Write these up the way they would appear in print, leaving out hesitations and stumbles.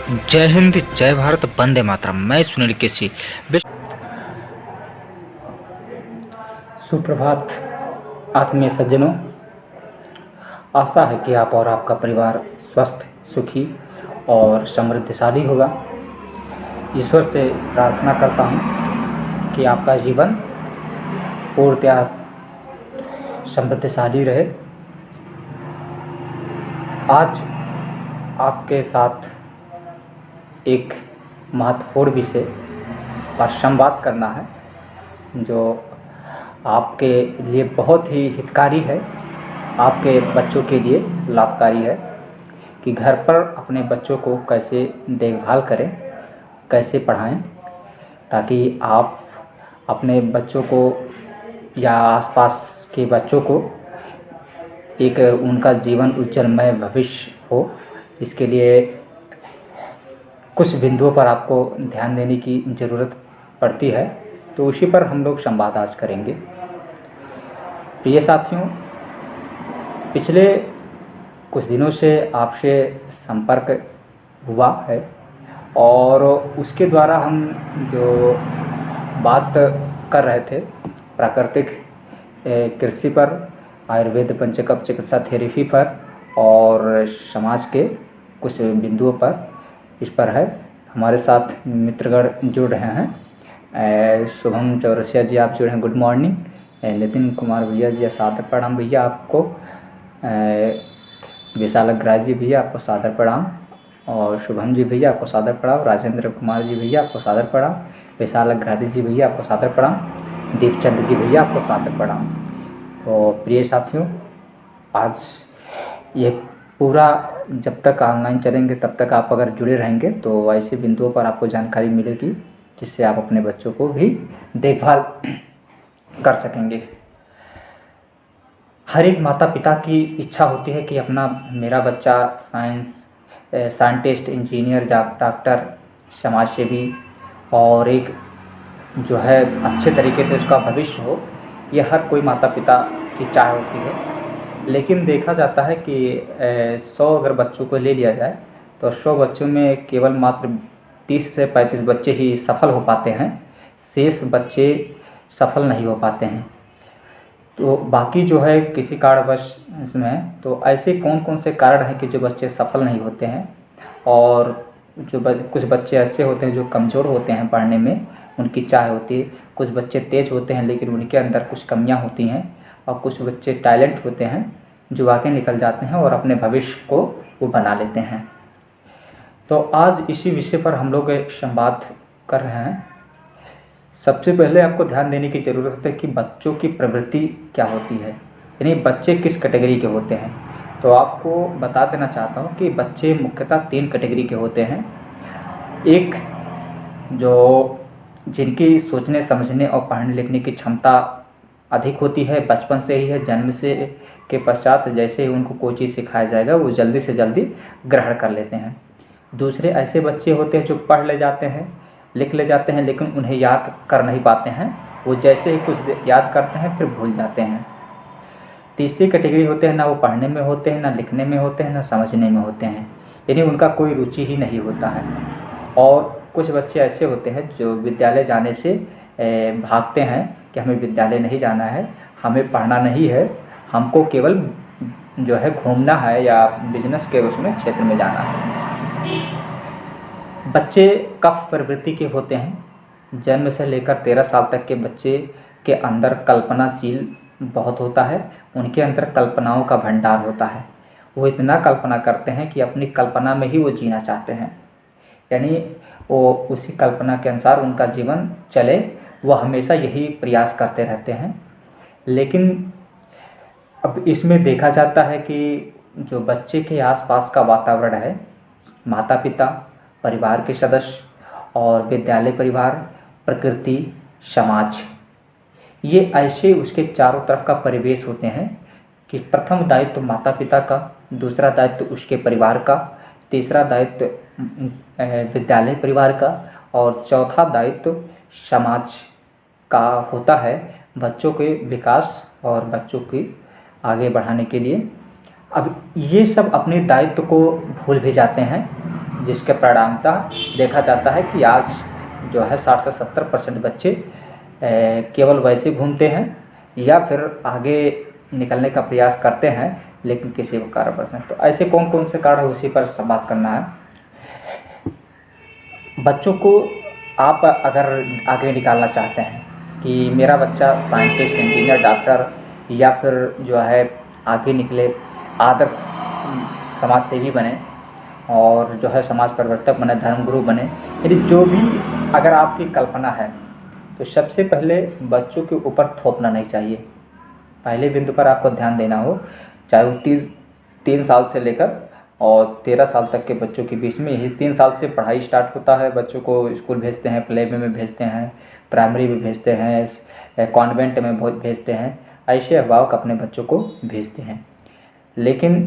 जय हिंद, जय भारत, वंदे मातरम। मैं सुनील केसी। सुप्रभात आत्मीय सज्जनों। आशा है कि आप और आपका परिवार स्वस्थ, सुखी और समृद्धशाली होगा। ईश्वर से प्रार्थना करता हूँ कि आपका जीवन पूर्णतया समृद्धशाली रहे। आज आपके साथ एक महत्वपूर्ण विषय पर संवाद करना है, जो आपके लिए बहुत ही हितकारी है, आपके बच्चों के लिए लाभकारी है कि घर पर अपने बच्चों को कैसे देखभाल करें, कैसे पढ़ाएं, ताकि आप अपने बच्चों को या आसपास के बच्चों को एक उनका जीवन उज्जवलमय भविष्य हो। इसके लिए कुछ बिंदुओं पर आपको ध्यान देने की ज़रूरत पड़ती है, तो उसी पर हम लोग संवाद आज करेंगे। प्रिय साथियों, पिछले कुछ दिनों से आपसे संपर्क हुआ है और उसके द्वारा हम जो बात कर रहे थे प्राकृतिक कृषि पर, आयुर्वेद पंचकर्म चिकित्सा थेरेपी पर और समाज के कुछ बिंदुओं पर, इस पर है। हमारे साथ मित्रगण जुड़ रहे हैं। शुभम चौरसिया जी आप जुड़े हैं, गुड मॉर्निंग। नितिन कुमार भैया जी सादर प्रणाम भैया आपको। विशाल अग्रवाल जी भैया आपको सादर प्रणाम, और शुभम जी भैया आपको सादर प्रणाम। राजेंद्र कुमार जी भैया आपको सादर प्रणाम। विशाल अग्रवाल जी भैया आपको सादर प्रणाम। दीपचंद जी भैया आपको सादर प्रणाम। तो प्रिय साथियों, आज ये पूरा जब तक ऑनलाइन चलेंगे तब तक आप अगर जुड़े रहेंगे तो ऐसे बिंदुओं पर आपको जानकारी मिलेगी जिससे आप अपने बच्चों को भी देखभाल कर सकेंगे। हर एक माता पिता की इच्छा होती है कि अपना मेरा बच्चा साइंटिस्ट, इंजीनियर, डॉक्टर, समाज सेवी और एक जो है अच्छे तरीके से उसका भविष्य हो। ये हर कोई माता पिता की चाह होती है। लेकिन देखा जाता है कि 100 अगर बच्चों को ले लिया जाए तो 100 बच्चों में केवल मात्र 30 से 35 बच्चे ही सफल हो पाते हैं, शेष बच्चे सफल नहीं हो पाते हैं। तो बाकी जो है किसी कारणवश इसमें, तो ऐसे कौन कौन से कारण हैं कि जो बच्चे सफल नहीं होते हैं, और जो कुछ बच्चे ऐसे होते हैं जो कमज़ोर होते हैं पढ़ने में, उनकी चाह होती है। कुछ बच्चे तेज़ होते हैं लेकिन उनके अंदर कुछ कमियां होती हैं, और कुछ बच्चे टैलेंट होते हैं जो आगे निकल जाते हैं और अपने भविष्य को वो बना लेते हैं। तो आज इसी विषय पर हम लोग संवाद कर रहे हैं। सबसे पहले आपको ध्यान देने की ज़रूरत है कि बच्चों की प्रवृत्ति क्या होती है, यानी बच्चे किस कैटेगरी के होते हैं। तो आपको बता देना चाहता हूँ कि बच्चे मुख्यतः 3 कैटेगरी के होते हैं। एक जो जिनकी सोचने समझने और पढ़ने लिखने की क्षमता अधिक होती है, बचपन से ही है, जन्म से के पश्चात जैसे ही उनको कोई चीज़ सिखाया जाएगा वो जल्दी से जल्दी ग्रहण कर लेते हैं। दूसरे ऐसे बच्चे होते हैं जो पढ़ ले जाते हैं, लिख ले जाते हैं, लेकिन उन्हें याद कर नहीं पाते हैं। वो जैसे ही कुछ याद करते हैं फिर भूल जाते हैं। तीसरी कैटेगरी होते हैं, ना वो पढ़ने में होते हैं, ना लिखने में होते हैं, ना समझने में होते हैं, यानी उनका कोई रुचि ही नहीं होता है। और कुछ बच्चे ऐसे होते हैं जो विद्यालय जाने से भागते हैं कि हमें विद्यालय नहीं जाना है, हमें पढ़ना नहीं है, हमको केवल जो है घूमना है या बिजनेस के उसमें क्षेत्र में जाना है। बच्चे कफ प्रवृत्ति के होते हैं। जन्म से लेकर 13 साल तक के बच्चे के अंदर कल्पनाशील बहुत होता है, उनके अंदर कल्पनाओं का भंडार होता है। वो इतना कल्पना करते हैं कि अपनी कल्पना में ही वो जीना चाहते हैं, यानी वो उसी कल्पना के अनुसार उनका जीवन चले, वो हमेशा यही प्रयास करते रहते हैं। लेकिन अब इसमें देखा जाता है कि जो बच्चे के आसपास का वातावरण है, माता पिता, परिवार के सदस्य और विद्यालय परिवार, प्रकृति, समाज, ये ऐसे उसके चारों तरफ का परिवेश होते हैं कि प्रथम दायित्व माता पिता का, दूसरा दायित्व उसके परिवार का, तीसरा दायित्व विद्यालय परिवार का, और चौथा दायित्व समाज का होता है बच्चों के विकास और बच्चों के आगे बढ़ाने के लिए। अब ये सब अपने दायित्व को भूल भी जाते हैं जिसके परिणामतः देखा जाता है कि आज जो है 60 से 70% बच्चे केवल वैसे घूमते हैं या फिर आगे निकलने का प्रयास करते हैं, लेकिन किसी को कारणवश नहीं। तो ऐसे कौन कौन से कारण है, उसी पर बात करना है। बच्चों को आप अगर आगे निकालना चाहते हैं कि मेरा बच्चा साइंटिस्ट, इंजीनियर, डॉक्टर या फिर जो है आगे निकले, आदर्श समाज सेवी बने और जो है समाज परिवर्तक बने, धर्मगुरु बने, यदि जो भी अगर आपकी कल्पना है, तो सबसे पहले बच्चों के ऊपर थोपना नहीं चाहिए। पहले बिंदु पर आपको ध्यान देना हो, चाहे वो 3 साल से लेकर और 13 साल तक के बच्चों के बीच में, यही 3 साल से पढ़ाई स्टार्ट होता है। बच्चों को स्कूल भेजते हैं, प्ले में भेजते हैं, प्राइमरी में भेजते हैं, कॉन्वेंट में भेजते हैं, ऐसे अभिभावक अपने बच्चों को भेजते हैं। लेकिन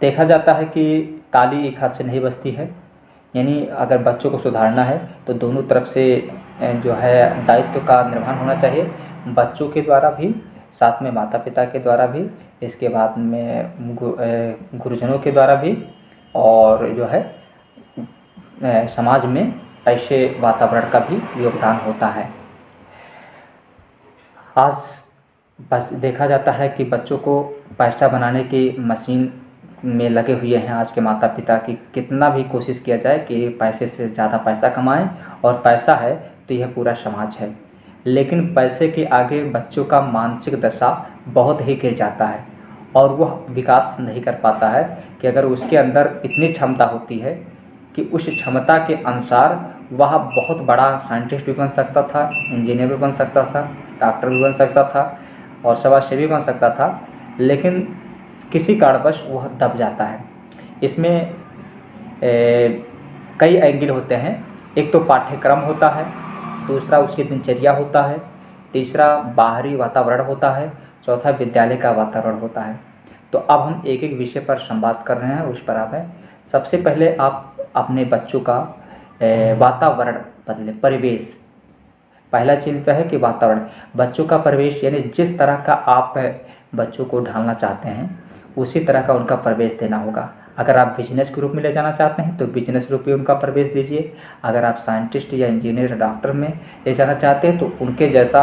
देखा जाता है कि ताली एक हाथ से नहीं बजती है, यानी अगर बच्चों को सुधारना है तो दोनों तरफ से जो है दायित्व का निर्वहन होना चाहिए, बच्चों के द्वारा भी, साथ में माता पिता के द्वारा भी, इसके बाद में गुरुजनों के द्वारा भी, और जो है समाज में ऐसे वातावरण का भी योगदान होता है। आज देखा जाता है कि बच्चों को पैसा बनाने की मशीन में लगे हुए हैं आज के माता पिता, की कितना भी कोशिश किया जाए कि पैसे से ज़्यादा पैसा कमाएं, और पैसा है तो यह पूरा समाज है। लेकिन पैसे के आगे बच्चों का मानसिक दशा बहुत ही गिर जाता है और वह विकास नहीं कर पाता है कि अगर उसके अंदर इतनी क्षमता होती है कि उस क्षमता के अनुसार वह बहुत बड़ा साइंटिस्ट भी बन सकता था, इंजीनियर भी बन सकता था, डॉक्टर भी बन सकता था और समाज सेवी बन सकता था, लेकिन किसी कारणवश वह दब जाता है। इसमें कई एंगल होते हैं। एक तो पाठ्यक्रम होता है, दूसरा उसकी दिनचर्या होता है, तीसरा बाहरी वातावरण होता है, चौथा विद्यालय का वातावरण होता है। तो अब हम एक एक विषय पर संवाद कर रहे हैं, उस पर आप हैं। सबसे पहले आप अपने बच्चों का वातावरण बदलें, परिवेश। पहला चीज़ तो है कि वातावरण, बच्चों का परिवेश, यानी जिस तरह का आप बच्चों को ढालना चाहते हैं उसी तरह का उनका परिवेश देना होगा। अगर आप बिजनेस के रूप में ले जाना चाहते हैं तो बिजनेस रूप में उनका परिवेश दीजिए। अगर आप साइंटिस्ट या इंजीनियर या डॉक्टर में ले जाना चाहते हैं तो उनके जैसा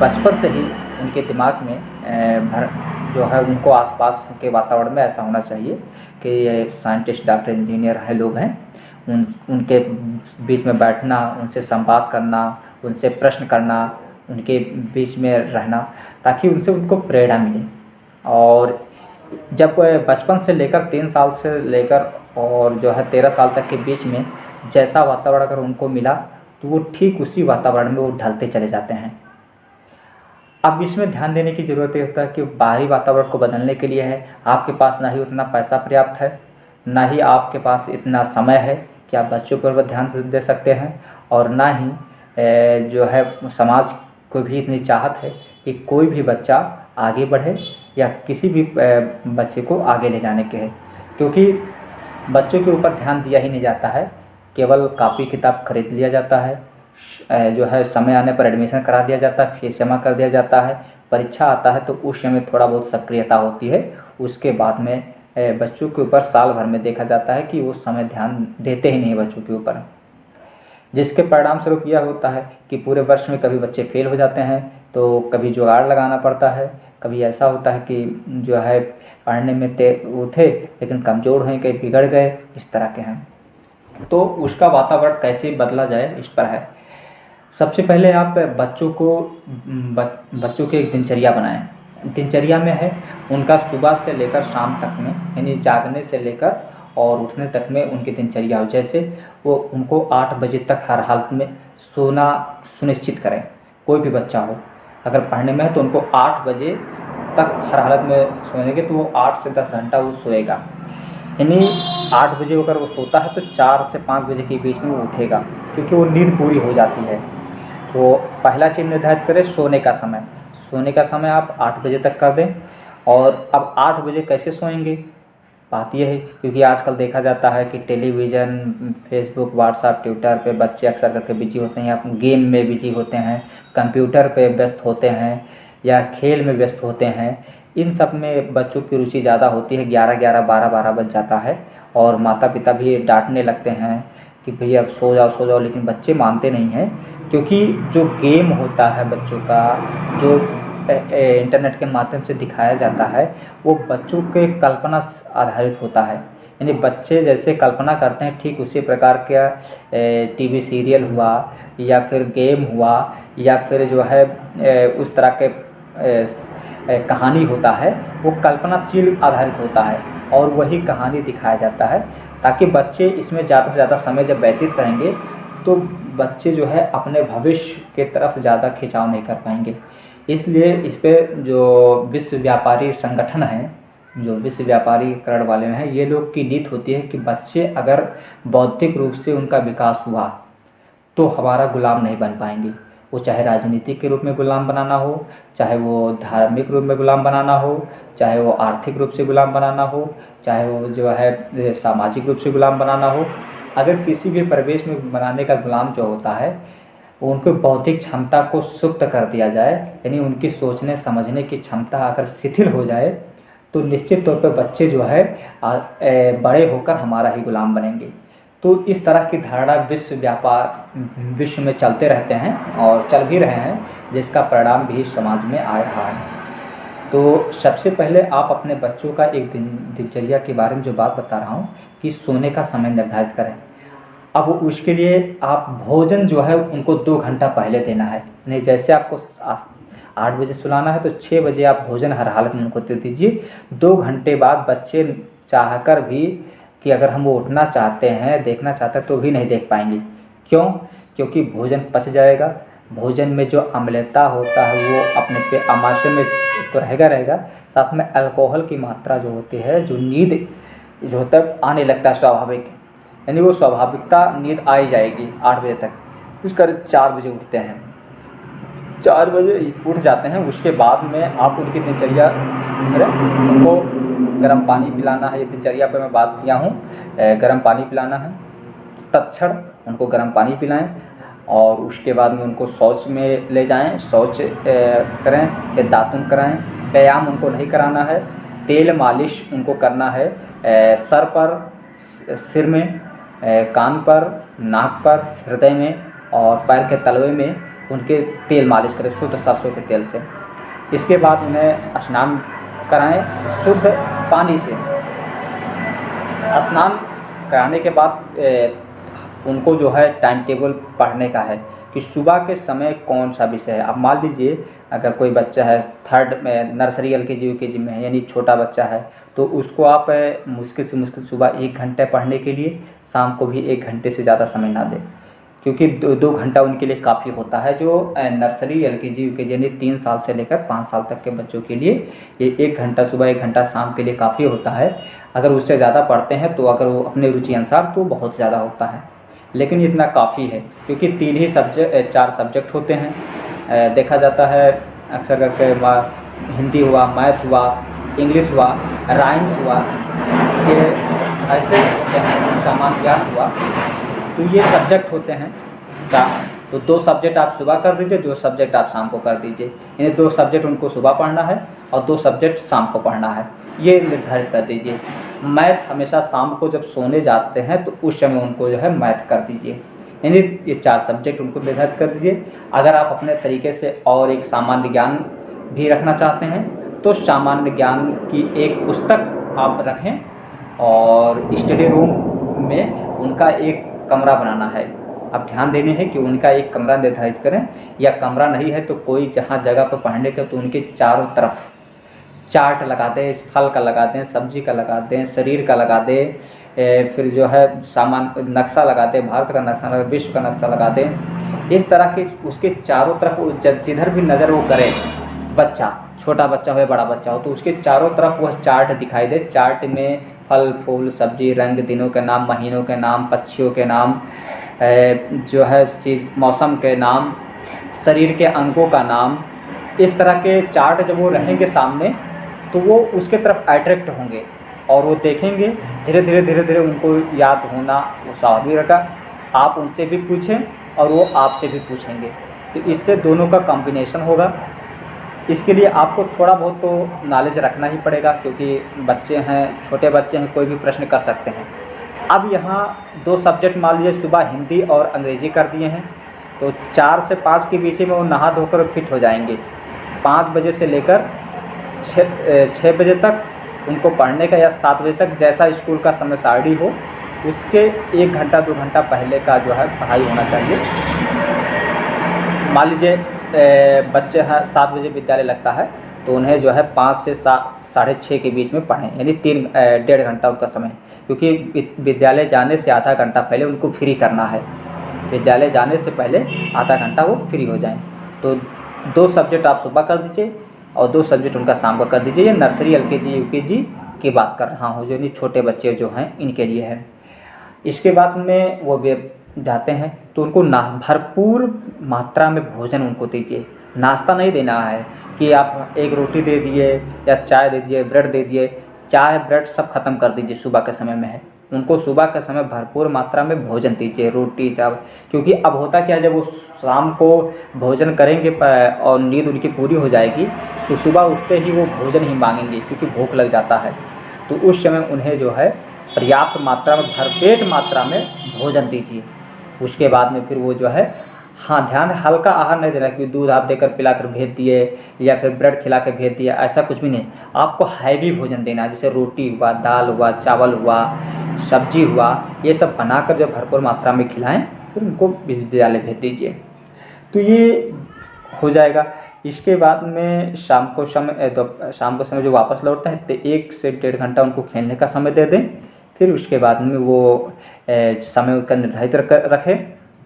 बचपन से ही उनके दिमाग में जो है उनको आसपास के वातावरण में ऐसा होना चाहिए कि ये साइंटिस्ट, डॉक्टर, इंजीनियर है लोग हैं, उनके बीच में बैठना, उनसे संवाद करना, उनसे प्रश्न करना, उनके बीच में रहना, ताकि उनसे उनको प्रेरणा मिले। और जब बचपन से लेकर 3 साल से लेकर और जो है 13 साल तक के बीच में जैसा वातावरण अगर उनको मिला तो वो ठीक उसी वातावरण में वो ढलते चले जाते हैं। अब इसमें ध्यान देने की ज़रूरत ये होता है कि बाहरी वातावरण को बदलने के लिए है, आपके पास ना ही उतना पैसा पर्याप्त है, ना ही आपके पास इतना समय है कि आप बच्चों पर ध्यान दे सकते हैं, और ना ही जो है समाज को भी इतनी चाहत है कि कोई भी बच्चा आगे बढ़े या किसी भी बच्चे को आगे ले जाने के है, क्योंकि बच्चों के ऊपर ध्यान दिया ही नहीं जाता है। केवल कॉपी किताब खरीद लिया जाता है, जो है समय आने पर एडमिशन करा दिया जाता है, फीस जमा कर दिया जाता है, परीक्षा आता है तो उस समय थोड़ा बहुत सक्रियता होती है, उसके बाद में बच्चों के ऊपर साल भर में देखा जाता है कि वो समय ध्यान देते ही नहीं बच्चों के ऊपर, जिसके परिणाम स्वरूप यह होता है कि पूरे वर्ष में कभी बच्चे फेल हो जाते हैं तो कभी जुगाड़ लगाना पड़ता है, कभी ऐसा होता है कि जो है पढ़ने में वो थे लेकिन कमज़ोर हैं, कहीं बिगड़ गए, इस तरह के हैं। तो उसका वातावरण कैसे बदला जाए इस पर है। सबसे पहले आप बच्चों की एक दिनचर्या बनाएं। दिनचर्या में है उनका सुबह से लेकर शाम तक में, यानी जागने से लेकर और उठने तक में उनकी दिनचर्या हो। जैसे वो उनको 8 बजे तक हर हालत में सोना सुनिश्चित करें। कोई भी बच्चा हो अगर पढ़ने में है तो उनको 8 बजे तक हर हालत में सोएंगे तो वो 8 से 10 घंटा वो सोएगा, यानी 8 बजे अगर वो सोता है तो 4 से 5 बजे के बीच में वो उठेगा, क्योंकि वो नींद पूरी हो जाती है। तो पहला चीज़ निर्धारित करें सोने का समय। सोने का समय आप 8 बजे तक कर दें। और अब 8 बजे कैसे सोएंगे, बात यह है क्योंकि आजकल देखा जाता है कि टेलीविज़न, फेसबुक, व्हाट्सएप, ट्विटर पे बच्चे अक्सर करके बिजी होते हैं, या गेम में बिजी होते हैं, कंप्यूटर पे व्यस्त होते हैं, या खेल में व्यस्त होते हैं, इन सब में बच्चों की रुचि ज़्यादा होती है। 11-11, 12-12 बज जाता है और माता पिता भी डांटने लगते हैं कि भैया अब सो जाओ, लेकिन बच्चे मानते नहीं हैं, क्योंकि जो गेम होता है बच्चों का, जो इंटरनेट के माध्यम से दिखाया जाता है, वो बच्चों के कल्पना आधारित होता है। यानी बच्चे जैसे कल्पना करते हैं ठीक उसी प्रकार का टीवी सीरियल हुआ या फिर गेम हुआ या फिर जो है उस तरह के कहानी होता है, वो कल्पनाशील आधारित होता है और वही कहानी दिखाया जाता है, ताकि बच्चे इसमें ज़्यादा से ज़्यादा समय जब व्यतीत करेंगे तो बच्चे जो है अपने भविष्य के तरफ ज़्यादा खिंचाव नहीं कर पाएंगे। इसलिए इस पर जो विश्व व्यापारी संगठन हैं, जो विश्व व्यापारीकरण वाले हैं, ये लोग की नीति होती है कि बच्चे अगर बौद्धिक रूप से उनका विकास हुआ तो हमारा गुलाम नहीं बन पाएंगे। वो चाहे राजनीतिक के रूप में गुलाम बनाना हो, चाहे वो धार्मिक रूप में गुलाम बनाना हो, चाहे वो आर्थिक रूप से गुलाम बनाना हो, चाहे वो जो है सामाजिक रूप से गुलाम बनाना हो। अगर किसी भी परिवेश में बनाने का गुलाम जो होता है, उनको बौद्धिक क्षमता को सुप्त कर दिया जाए, यानी उनकी सोचने समझने की क्षमता अगर शिथिल हो जाए तो निश्चित तौर पर बच्चे जो है बड़े होकर हमारा ही गुलाम बनेंगे। तो इस तरह की धारणा विश्व में चलते रहते हैं और चल भी रहे हैं, जिसका परिणाम भी समाज में आ रहा है। तो सबसे पहले आप अपने बच्चों का एक दिनचर्या के बारे में जो बात बता रहा हूँ कि सोने का समय निर्धारित करें। अब उसके लिए आप भोजन जो है उनको 2 घंटा पहले देना है। नहीं, जैसे आपको 8 बजे सुलाना है तो 6 बजे आप भोजन हर हालत में उनको दे दीजिए। 2 घंटे बाद बच्चे चाहकर भी कि अगर हम वो उठना चाहते हैं, देखना चाहते हैं, तो भी नहीं देख पाएंगे। क्यों? क्योंकि भोजन पच जाएगा। भोजन में जो अम्लता होता है वो अपने पे आमाशय में तो रहेगा, साथ में अल्कोहल की मात्रा जो होती है, जो नींद जो होता है आने लगता है स्वाभाविक, यानी वो स्वाभाविकता नींद आ ही जाएगी 8 बजे तक। उस करीब 4 बजे उठते हैं, 4 बजे उठ जाते हैं। उसके बाद में आप उनकी दिनचर्या करें। उनको गर्म पानी पिलाना है, ये दिनचर्या पर मैं बात किया हूँ। गर्म पानी पिलाना है, तत्क्षण उनको गर्म पानी पिलाएं और उसके बाद में उनको शौच में ले जाएं, शौच करें या दातुन कराएं। व्यायाम उनको नहीं कराना है। तेल मालिश उनको करना है सर पर, सिर में, कान पर, नाक पर, हृदय में और पैर के तलवे में उनके तेल मालिश करें शुद्ध सरसों के तेल से। इसके बाद उन्हें स्नान कराएं शुद्ध पानी से। स्नान कराने के बाद उनको जो है टाइम टेबल पढ़ने का है कि सुबह के समय कौन सा विषय है। अब मान लीजिए अगर कोई बच्चा है 3rd में, नर्सरी LKG UKG में है, यानी छोटा बच्चा है, तो उसको आप मुश्किल से मुश्किल सुबह 1 घंटे पढ़ने के लिए, शाम को भी 1 घंटे से ज़्यादा समय ना दें, क्योंकि 2 घंटा उनके लिए काफ़ी होता है। जो नर्सरी LKG UKG यानी 3 साल से लेकर 5 साल तक के बच्चों के लिए ये 1 घंटा सुबह 1 घंटा शाम के लिए काफ़ी होता है। अगर उससे ज़्यादा पढ़ते हैं तो अगर वो अपने रुचि अनुसार तो बहुत ज़्यादा होता है, लेकिन इतना काफ़ी है क्योंकि 4 सब्जेक्ट होते हैं। देखा जाता है अक्सर करके हिंदी हुआ, मैथ हुआ, इंग्लिश हुआ, राइम्स हुआ, ये ऐसे सामान्य ज्ञान हुआ, तो ये सब्जेक्ट होते हैं 4। तो 2 सब्जेक्ट आप सुबह कर दीजिए, 2 सब्जेक्ट आप शाम को कर दीजिए। यानी 2 सब्जेक्ट उनको सुबह पढ़ना है और 2 सब्जेक्ट शाम को पढ़ना है, ये निर्धारित कर दीजिए। मैथ हमेशा शाम को जब सोने जाते हैं तो उस समय उनको जो है मैथ कर दीजिए। यानी ये 4 सब्जेक्ट उनको निर्धारित कर दीजिए। अगर आप अपने तरीके से और एक सामान्य ज्ञान भी रखना चाहते हैं तो सामान्य ज्ञान की एक पुस्तक आप रखें और स्टडी रूम में उनका एक कमरा बनाना है। अब ध्यान देने हैं कि उनका एक कमरा निर्धारित करें, या कमरा नहीं है तो कोई जहाँ जगह पर पढ़ने का तो उनके चारों तरफ चार्ट लगा दें, फल का लगा दें, सब्जी का लगा दें, शरीर का लगा दें, फिर जो है सामान नक्शा लगा दें, भारत का नक्शा लगा, विश्व का नक्शा लगा दें। इस तरह के उसके चारों तरफ जिधर भी नज़र वो करे, बच्चा छोटा बच्चा हो या बड़ा बच्चा हो, तो उसके चारों तरफ वह चार्ट दिखाई दे। चार्ट में फल फूल सब्जी, रंग, दिनों के नाम, महीनों के नाम, पक्षियों के नाम, जो है मौसम के नाम, शरीर के अंगों का नाम, इस तरह के चार्ट जब वो रहेंगे सामने तो वो उसके तरफ अट्रैक्ट होंगे और वो देखेंगे। धीरे धीरे उनको याद होना वो स्वाभाविक रहेगा। आप उनसे भी पूछें और वो आपसे भी पूछेंगे, तो इससे दोनों का कॉम्बिनेशन होगा इसके लिए आपको थोड़ा बहुत तो नॉलेज रखना ही पड़ेगा, क्योंकि बच्चे हैं, छोटे बच्चे हैं, कोई भी प्रश्न कर सकते हैं। अब यहाँ 2 सब्जेक्ट मान लीजिए सुबह हिंदी और अंग्रेजी कर दिए हैं, तो 4 से 5 के बीच में वो नहा धोकर फिट हो जाएंगे। 5 बजे से लेकर 6 बजे तक उनको पढ़ने का, या 7 बजे तक, जैसा स्कूल का समय सारणी हो उसके 1 घंटा 2 घंटा पहले का जो है पढ़ाई होना चाहिए। मान लीजिए बच्चे हैं 7 बजे विद्यालय लगता है, तो उन्हें जो है 5 से 6:30 के बीच में पढ़ें, यानी 1.5 घंटा उनका समय, क्योंकि विद्यालय जाने से आधा घंटा पहले उनको फ्री करना है। विद्यालय जाने से पहले आधा घंटा वो फ्री हो जाएं। तो 2 सब्जेक्ट आप सुबह कर दीजिए और 2 सब्जेक्ट उनका शाम को कर दीजिए। ये नर्सरी, LKG, UKG की बात कर रहा हूँ, जो नहीं छोटे बच्चे जो हैं इनके लिए है। इसके बाद में वो वे जाते हैं तो उनको भरपूर मात्रा में भोजन उनको दीजिए। नाश्ता नहीं देना है कि आप 1 रोटी दे दिए या चाय दे दिए, ब्रेड दे दिए। चाय ब्रेड सब ख़त्म कर दीजिए, सुबह के समय में है। उनको सुबह के समय भरपूर मात्रा में भोजन दीजिए, रोटी चावल। क्योंकि अब होता क्या है, जब वो शाम को भोजन करेंगे और नींद उनकी पूरी हो जाएगी, तो सुबह उठते ही वो भोजन ही मांगेंगे, क्योंकि भूख लग जाता है। तो उस समय उन्हें जो है पर्याप्त मात्रा में, भरपेट मात्रा में भोजन दीजिए। उसके बाद में फिर वो जो है, हाँ, ध्यान हल्का आहार नहीं देना कि दूध आप देकर पिलाकर भेज दिए या फिर ब्रेड खिला के भेज दिया, ऐसा कुछ भी नहीं। आपको हैवी भोजन देना है, जैसे रोटी हुआ, दाल हुआ, चावल हुआ, सब्जी हुआ, ये सब बनाकर जब भरपूर मात्रा में खिलाएं, फिर उनको विद्यालय भेज दीजिए। तो ये हो जाएगा। इसके बाद में शाम को समय जो वापस लौटते हैं, तो 1 से 1.5 घंटा उनको खेलने का समय दे दें। फिर उसके बाद में वो समय का निर्धारित रखें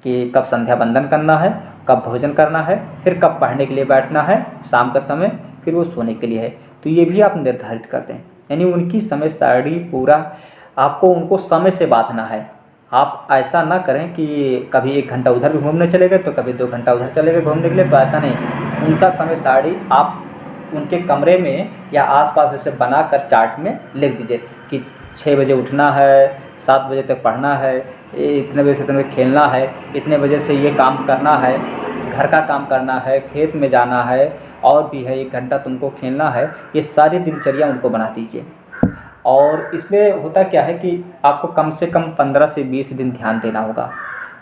कि कब संध्या वंदन करना है, कब भोजन करना है, फिर कब पढ़ने के लिए बैठना है, शाम का समय, फिर वो सोने के लिए है। तो ये भी आप निर्धारित कर दें, यानी उनकी समय सारणी पूरा आपको उनको समय से बांधना है। आप ऐसा ना करें कि कभी 1 घंटा उधर भी घूमने चले गए तो कभी 2 घंटा उधर चले गए घूमने के लिए, तो ऐसा नहीं। उनका समय सारणी आप उनके कमरे में या आसपास ऐसे बनाकर चार्ट में लिख दीजिए कि 6 बजे उठना है, 7 बजे तक पढ़ना है, इतने बजे से इतने बजे खेलना है, इतने बजे से ये काम करना है, घर का काम करना है, खेत में जाना है, और भी है 1 घंटा तुमको खेलना है। ये सारी दिनचर्या उनको बना दीजिए। और इसमें होता क्या है कि आपको कम से कम 15 से 20 दिन ध्यान देना होगा।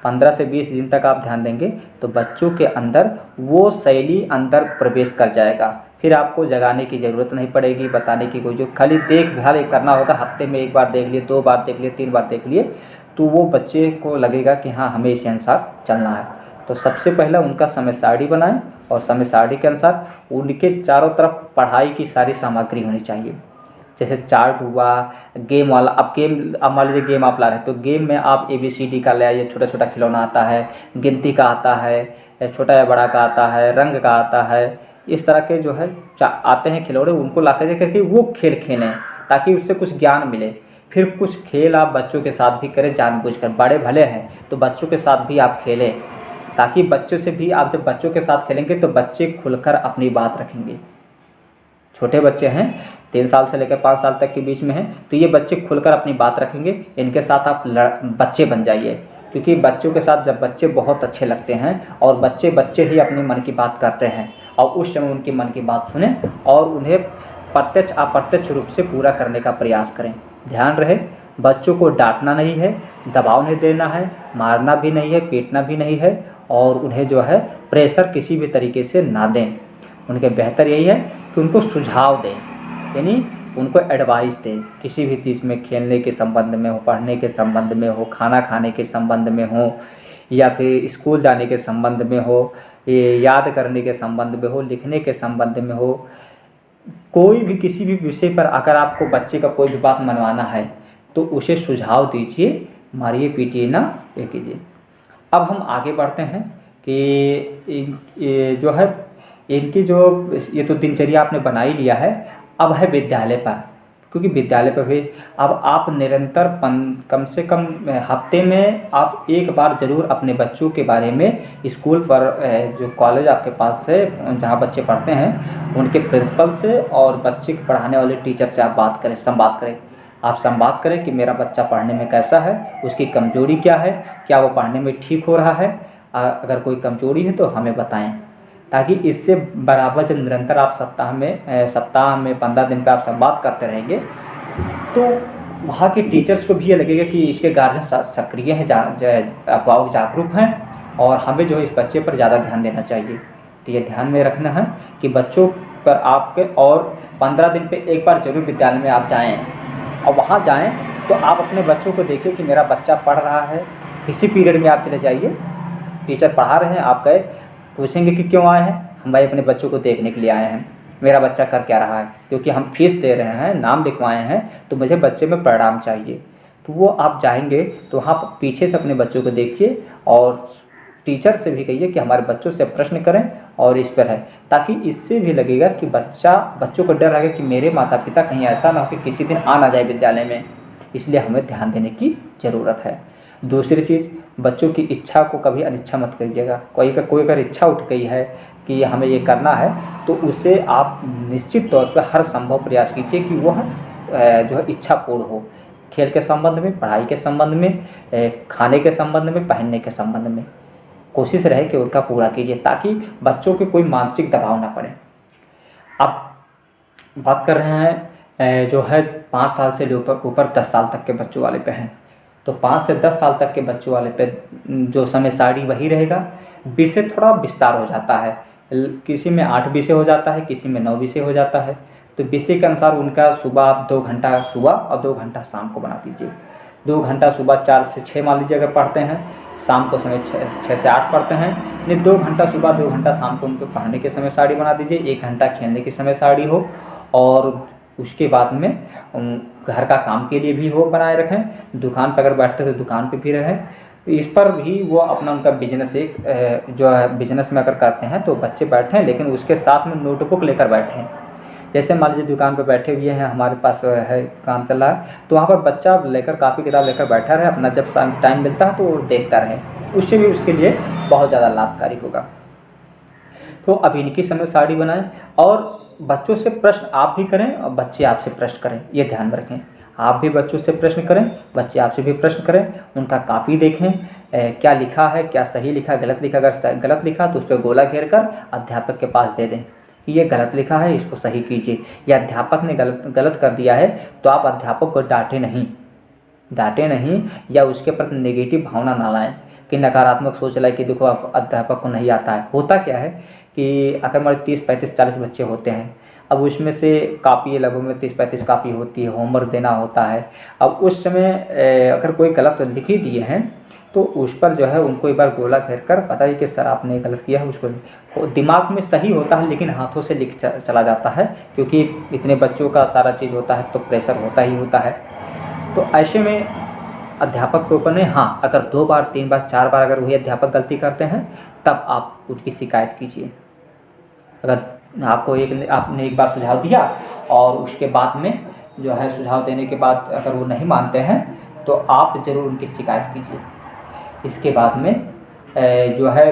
15 से 20 दिन तक आप ध्यान देंगे तो बच्चों के अंदर वो शैली अंदर प्रवेश कर जाएगा। फिर आपको जगाने की ज़रूरत नहीं पड़ेगी, बताने की कोई, जो खाली देखभाल करना होगा। हफ्ते में 1 बार देख लिए, 2 बार देख लिए, 3 बार देख लिए, तो वो बच्चे को लगेगा कि हाँ, हमें इसी अनुसार चलना है। तो सबसे पहला उनका समय सारणी बनाएं और समय सारणी के अनुसार उनके चारों तरफ पढ़ाई की सारी सामग्री होनी चाहिए। जैसे चार्ट हुआ, गेम वाला। अब मान लीजिए गेम आप ला रहे हैं, तो गेम में आप ABCD का ले आइए, छोटा छोटा खिलौना आता है, गिनती का आता है, छोटा या बड़ा का आता है, रंग का आता है, इस तरह के जो है आते हैं खिलौने, उनको ला करके वो खेल खेलें ताकि उससे कुछ ज्ञान मिले। फिर कुछ खेल आप बच्चों के साथ भी करें जानबूझकर। बड़े भले हैं तो बच्चों के साथ भी आप खेलें, ताकि बच्चों से भी, आप जब बच्चों के साथ खेलेंगे तो बच्चे खुलकर अपनी बात रखेंगे। छोटे बच्चे हैं, 3 साल से लेकर 5 साल तक के बीच में हैं, तो ये बच्चे खुलकर अपनी बात रखेंगे। इनके साथ आप बच्चे बन जाइए, क्योंकि बच्चों के साथ जब बच्चे बहुत अच्छे लगते हैं और बच्चे ही अपने मन की बात करते हैं, और उस समय उनकी मन की बात सुने और उन्हें प्रत्यक्ष अप्रत्यक्ष रूप से पूरा करने का प्रयास करें। ध्यान रहे, बच्चों को डांटना नहीं है, दबाव नहीं देना है, मारना भी नहीं है, पीटना भी नहीं है, और उन्हें जो है प्रेशर किसी भी तरीके से ना दें। उनके बेहतर यही है कि उनको सुझाव दें, यानी उनको एडवाइस दें, किसी भी चीज़ में, खेलने के संबंध में हो, पढ़ने के संबंध में हो, खाना खाने के संबंध में हो, या फिर स्कूल जाने के संबंध में हो, ये याद करने के संबंध में हो, लिखने के संबंध में हो। कोई भी किसी भी विषय पर अगर आपको बच्चे का कोई भी बात मनवाना है तो उसे सुझाव दीजिए, मारिए पीटिए ना, ये कीजिए। अब हम आगे बढ़ते हैं कि ये जो है इनकी जो ये तो दिनचर्या आपने बना ही लिया है। अब है विद्यालय पर, क्योंकि विद्यालय पर भी अब आप निरंतर कम से कम हफ्ते में आप 1 बार ज़रूर अपने बच्चों के बारे में स्कूल पर, जो कॉलेज आपके पास है जहाँ बच्चे पढ़ते हैं, उनके प्रिंसिपल से और बच्चे के पढ़ाने वाले टीचर से आप बात करें, संवाद करें। आप संवाद करें कि मेरा बच्चा पढ़ने में कैसा है, उसकी कमजोरी क्या है, क्या वो पढ़ने में ठीक हो रहा है, अगर कोई कमजोरी है तो हमें बताएं। ताकि इससे बराबर जब निरंतर आप सप्ताह में 15 दिन पे आप संवाद करते रहेंगे तो वहाँ के टीचर्स को भी ये लगेगा कि इसके गार्जियन सक्रिय हैं, अभिभावक जागरूक हैं और हमें जो है इस बच्चे पर ज़्यादा ध्यान देना चाहिए। तो ये ध्यान में रखना है कि बच्चों पर आपके और 15 दिन पे एक बार जरूर विद्यालय में आप जाएं और वहाँ जाएं तो आप अपने बच्चों को देखिए कि मेरा बच्चा पढ़ रहा है। किसी पीरियड में आप चले जाइए, टीचर पढ़ा रहे हैं, आप गए, पूछेंगे कि क्यों आए हैं? हम भाई अपने बच्चों को देखने के लिए आए हैं, मेरा बच्चा कर क्या रहा है, क्योंकि हम फीस दे रहे हैं, नाम लिखवाए हैं, तो मुझे बच्चे में परिणाम चाहिए। तो वो आप जाएंगे तो वहाँ पीछे से अपने बच्चों को देखिए और टीचर से भी कहिए कि हमारे बच्चों से प्रश्न करें और इस पर है, ताकि इससे भी लगेगा कि बच्चों को डर रहेगा कि मेरे माता पिता कहीं ऐसा ना हो कि किसी दिन आ ना जाए विद्यालय में, इसलिए हमें ध्यान देने की ज़रूरत है। दूसरी चीज़, बच्चों की इच्छा को कभी अनिच्छा मत करिएगा। कोई अगर इच्छा उठ गई है कि हमें ये करना है तो उसे आप निश्चित तौर पर हर संभव प्रयास कीजिए कि वह जो है इच्छा पूर्ण हो। खेल के संबंध में, पढ़ाई के संबंध में, खाने के संबंध में, पहनने के संबंध में कोशिश रहे कि उनका पूरा कीजिए, ताकि बच्चों के कोई मानसिक दबाव ना पड़े। अब बात कर रहे हैं जो है 5 साल से ऊपर 10 साल तक के बच्चों वाले पे हैं। तो 5 से 10 साल तक के बच्चों वाले पे जो समय सारणी वही रहेगा, विषय थोड़ा विस्तार हो जाता है, किसी में 8 विषय हो जाता है, किसी में 9 विषय हो जाता है। तो विषय के अनुसार उनका सुबह आप 2 घंटा सुबह और 2 घंटा शाम को बना दीजिए। 2 घंटा सुबह 4 से 6 मान लीजिए अगर पढ़ते हैं, शाम को समय 6 से 8 पढ़ते हैं, नहीं 2 घंटा सुबह 2 घंटा शाम को उनको पढ़ने के समय सारणी बना दीजिए। 1 घंटा खेलने के समय सारणी हो और उसके बाद में घर का काम के लिए भी वो बनाए रखें। दुकान पर अगर बैठते हैं तो दुकान पे भी रहें। इस पर भी वो अपना उनका बिजनेस जो है बिजनेस में अगर करते हैं तो बच्चे बैठें, लेकिन उसके साथ में नोटबुक लेकर बैठें। जैसे मान लीजिए दुकान पर बैठे हुए हैं, हमारे पास है काम चल रहा है, तो वहाँ पर बच्चा लेकर कापी किताब लेकर बैठा रहे, अपना जब टाइम मिलता है तो वो देखता रहे, उससे भी उसके लिए बहुत ज़्यादा लाभकारी होगा। तो अब इनकी समय सारणी बनाएं और बच्चों से प्रश्न आप भी करें और बच्चे आपसे प्रश्न करें, ये ध्यान में रखें। आप भी बच्चों से प्रश्न करें, बच्चे आपसे भी प्रश्न करें, उनका कापी देखें, क्या लिखा है, क्या सही लिखा, गलत लिखा। अगर गलत लिखा तो उस पर गोला घेर कर अध्यापक के पास दे दें कि ये गलत लिखा है, इसको सही कीजिए। या अध्यापक ने गलत कर दिया है तो आप अध्यापक को डांटे नहीं या उसके प्रति नेगेटिव भावना ना लाएं कि नकारात्मक सोच लाए कि देखो आप अध्यापक को नहीं आता है। होता क्या है कि अगर हमारे 30, 35, 40 बच्चे होते हैं, अब उसमें से कापी लगभग में 30-35 कापी होती है, होमवर्क देना होता है। अब उस समय अगर कोई गलत लिख ही दिए हैं तो उस पर जो है उनको एक बार गोला घेर कर पता है कि सर आपने गलत किया है, उसको दिमाग में सही होता है लेकिन हाथों से लिख चला जाता है, क्योंकि इतने बच्चों का सारा चीज़ होता है तो प्रेशर होता ही होता है। तो ऐसे में अध्यापक के ऊपर नहीं, हाँ अगर 2 बार 3 बार 4 बार अगर वही अध्यापक गलती करते हैं तब आप उसकी शिकायत कीजिए। अगर आपने एक बार सुझाव दिया और उसके बाद में जो है सुझाव देने के बाद अगर वो नहीं मानते हैं तो आप ज़रूर उनकी शिकायत कीजिए। इसके बाद में जो है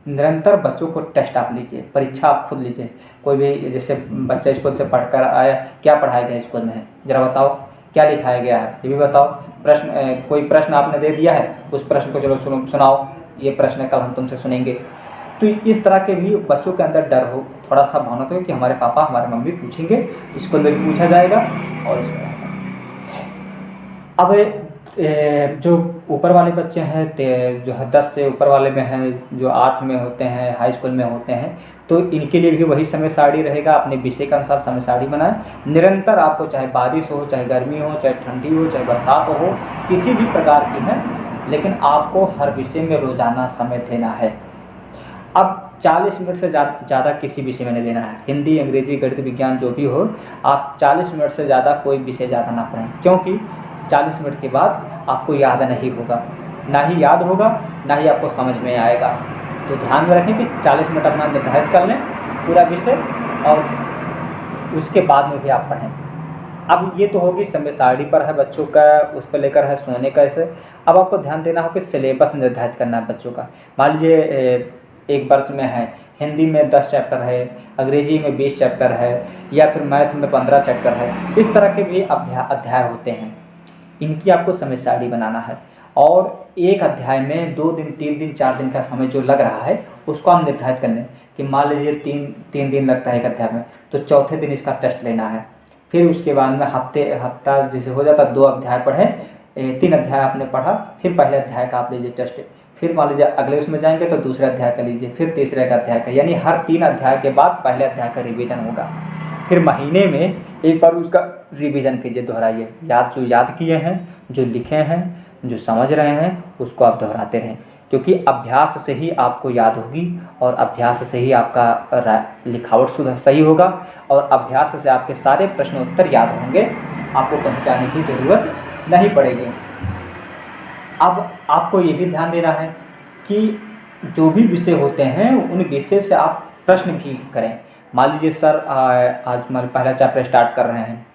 निरंतर बच्चों को टेस्ट आप लीजिए, परीक्षा आप खुद लीजिए। कोई भी जैसे बच्चा स्कूल से पढ़कर आया, क्या पढ़ाया गया स्कूल में, ज़रा बताओ क्या लिखाया गया है, ये भी बताओ। कोई प्रश्न आपने दे दिया है, उस प्रश्न को चलो सुनाओ, ये प्रश्न कल हम तुमसे सुनेंगे। तो इस तरह के भी बच्चों के अंदर डर हो, थोड़ा सा भावना हो कि हमारे पापा हमारे मम्मी पूछेंगे, स्कूल में भी पूछा जाएगा। और अब जो ऊपर वाले बच्चे हैं जो है 10 से ऊपर वाले में हैं, जो 8 में होते हैं, हाई स्कूल में होते हैं, तो इनके लिए भी वही समय सारणी रहेगा। अपने विषय के अनुसार समय सारणी बनाएं। निरंतर आपको चाहे बारिश हो, चाहे गर्मी हो, चाहे ठंडी हो, चाहे बरसात हो, किसी भी प्रकार की है, लेकिन आपको हर विषय में रोजाना समय देना है। अब 40 मिनट से ज़्यादा किसी विषय में नहीं देना है। हिंदी, अंग्रेजी, गणित, विज्ञान जो भी हो, आप 40 मिनट से ज़्यादा कोई विषय ज़्यादा ना पढ़ें, क्योंकि 40 मिनट के बाद आपको याद नहीं होगा, ना ही याद होगा, ना ही आपको समझ में आएगा। तो ध्यान में रखें कि 40 मिनट अपना निर्धारित कर लें पूरा विषय, और उसके बाद में भी आप पढ़ें। अब ये तो होगी समय सारणी पर है बच्चों का, उस पर लेकर है सोने का ऐसे। अब आपको ध्यान देना हो कि सिलेबस निर्धारित करना है बच्चों का। मान लीजिए एक वर्ष में है, हिंदी में 10 चैप्टर है, अंग्रेजी में 20 चैप्टर है, या फिर मैथ में 15 चैप्टर है। इस तरह के भी अध्याय होते हैं, इनकी आपको समय सारणी बनाना है। और एक अध्याय में 2 दिन, 3 दिन, 4 दिन का समय जो लग रहा है उसको आप निर्धारित कर लें कि मान लीजिए तीन दिन लगता है एक अध्याय में, तो चौथे दिन इसका टेस्ट लेना है। फिर उसके बाद में हफ्ता जैसे हो जाता 2 अध्याय पढ़े, 3 अध्याय आपने पढ़ा, फिर पहले अध्याय का आप लीजिए टेस्ट, फिर मान लीजिए अगले उसमें जाएंगे तो दूसरे अध्याय का लीजिए, फिर तीसरे का अध्याय का, यानी हर 3 अध्याय के बाद पहले अध्याय का रिवीजन होगा। फिर महीने में एक बार उसका रिवीजन कीजिए, दोहराइए। जो याद किए हैं, जो लिखे हैं, जो समझ रहे हैं, उसको आप दोहराते रहें, क्योंकि अभ्यास से ही आपको याद होगी और अभ्यास से ही आपका लिखावट शुद्ध सही होगा और अभ्यास से आपके सारे प्रश्न उत्तर याद होंगे, आपको कहीं जाने की ज़रूरत नहीं पड़ेगी। अब आपको ये भी ध्यान देना है कि जो भी विषय होते हैं उन विषय से आप प्रश्न भी करें। मान लीजिए सर आज हमारे पहला चैप्टर स्टार्ट कर रहे हैं,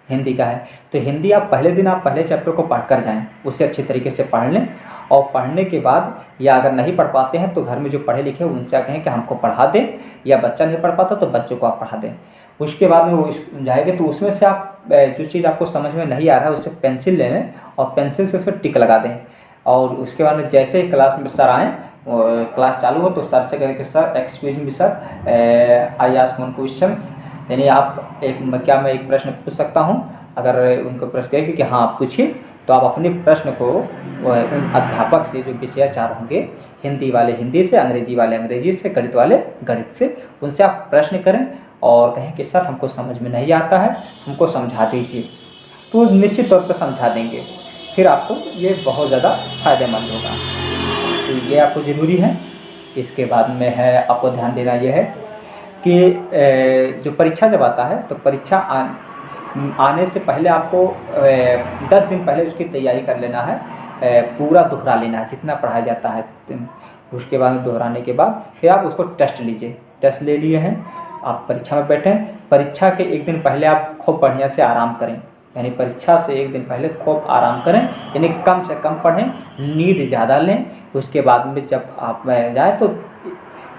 हिंदी का है, तो हिंदी आप पहले दिन आप पहले चैप्टर को पढ़ कर जाएँ, उससे अच्छे तरीके से पढ़ लें और पढ़ने के बाद या अगर नहीं पढ़ पाते हैं तो घर में जो पढ़े लिखे उनसे कहें कि हमको पढ़ा दें, या बच्चा नहीं पढ़ पाता तो बच्चों को आप पढ़ा दें। उसके बाद में वो जाएंगे तो उसमें से आप जो चीज़ आपको समझ में नहीं आ रहा है उससे पेंसिल ले लें और पेंसिल से उस पर टिक लगा दें। और उसके बाद में जैसे ही क्लास में सर आएँ, क्लास चालू हो तो सर से कहें कि sir excuse me sir, I ask one question, यानी आप क्या मैं एक प्रश्न पूछ सकता हूँ। अगर उनको प्रश्न कहेंगे कि हाँ आप पूछिए, तो आप अपने प्रश्न को उन अध्यापक से जो विषयाचार होंगे, हिंदी वाले हिंदी से, अंग्रेजी वाले अंग्रेजी से, गणित वाले गणित से, उनसे आप प्रश्न करें और कहें कि सर हमको समझ में नहीं आता है, हमको समझा दीजिए, तो निश्चित तौर पर समझा देंगे। फिर आपको ये बहुत ज़्यादा फायदेमंद होगा, तो ये आपको ज़रूरी है। इसके बाद में है आपको ध्यान देना ये है कि जो परीक्षा जब आता है तो परीक्षा आने से पहले आपको 10 दिन पहले उसकी तैयारी कर लेना है, पूरा दोहरा लेना है जितना पढ़ाया जाता है। उसके बाद दोहराने के बाद फिर आप उसको टेस्ट लीजिए। टेस्ट ले लिए हैं, आप परीक्षा में बैठें, परीक्षा के एक दिन पहले आप खूब बढ़िया से आराम करें, यानी परीक्षा से एक दिन पहले खूब आराम करें, यानी कम से कम पढ़ें, नींद ज़्यादा लें। उसके बाद में जब आप जाए तो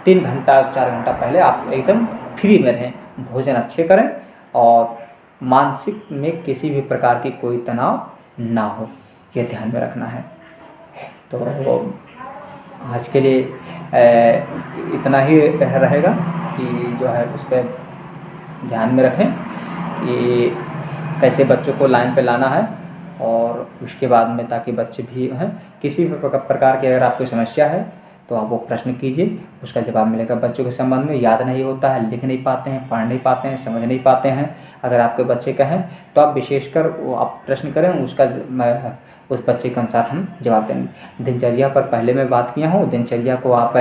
3 घंटा 4 घंटा पहले आप एकदम फ्री में रहें, भोजन अच्छे करें और मानसिक में किसी भी प्रकार की कोई तनाव ना हो, ये ध्यान में रखना है। तो आज के लिए इतना ही रहेगा कि जो है उस पर ध्यान में रखें कि कैसे बच्चों को लाइन पे लाना है, और उसके बाद में ताकि बच्चे भी हैं किसी भी प्रकार की अगर आपको समस्या है तो आप वो प्रश्न कीजिए, उसका जवाब मिलेगा। बच्चों के संबंध में याद नहीं होता है, लिख नहीं पाते हैं, पढ़ नहीं पाते हैं, समझ नहीं पाते हैं, अगर आपके बच्चे का है तो आप विशेषकर वो आप प्रश्न करें, उसका उस बच्चे के अनुसार हम जवाब देंगे। दिनचर्या पर पहले मैं बात किया हूँ, दिनचर्या को आप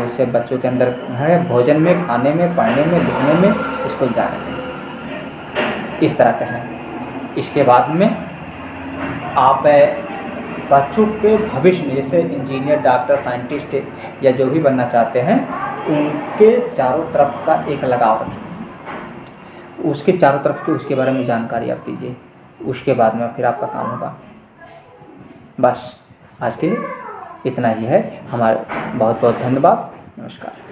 उससे बच्चों के अंदर है भोजन में, खाने में, पढ़ने में, लिखने में, स्कूल जाने में, इस तरह का है। इसके बाद में आप बच्चों के भविष्य में जैसे इंजीनियर, डॉक्टर, साइंटिस्ट या जो भी बनना चाहते हैं, उनके चारों तरफ का एक लगाव रखें, उसके चारों तरफ के उसके बारे में जानकारी आप दीजिए, उसके बाद में फिर आपका काम होगा। बस आज के लिए इतना ही है। हमारा बहुत बहुत धन्यवाद, नमस्कार।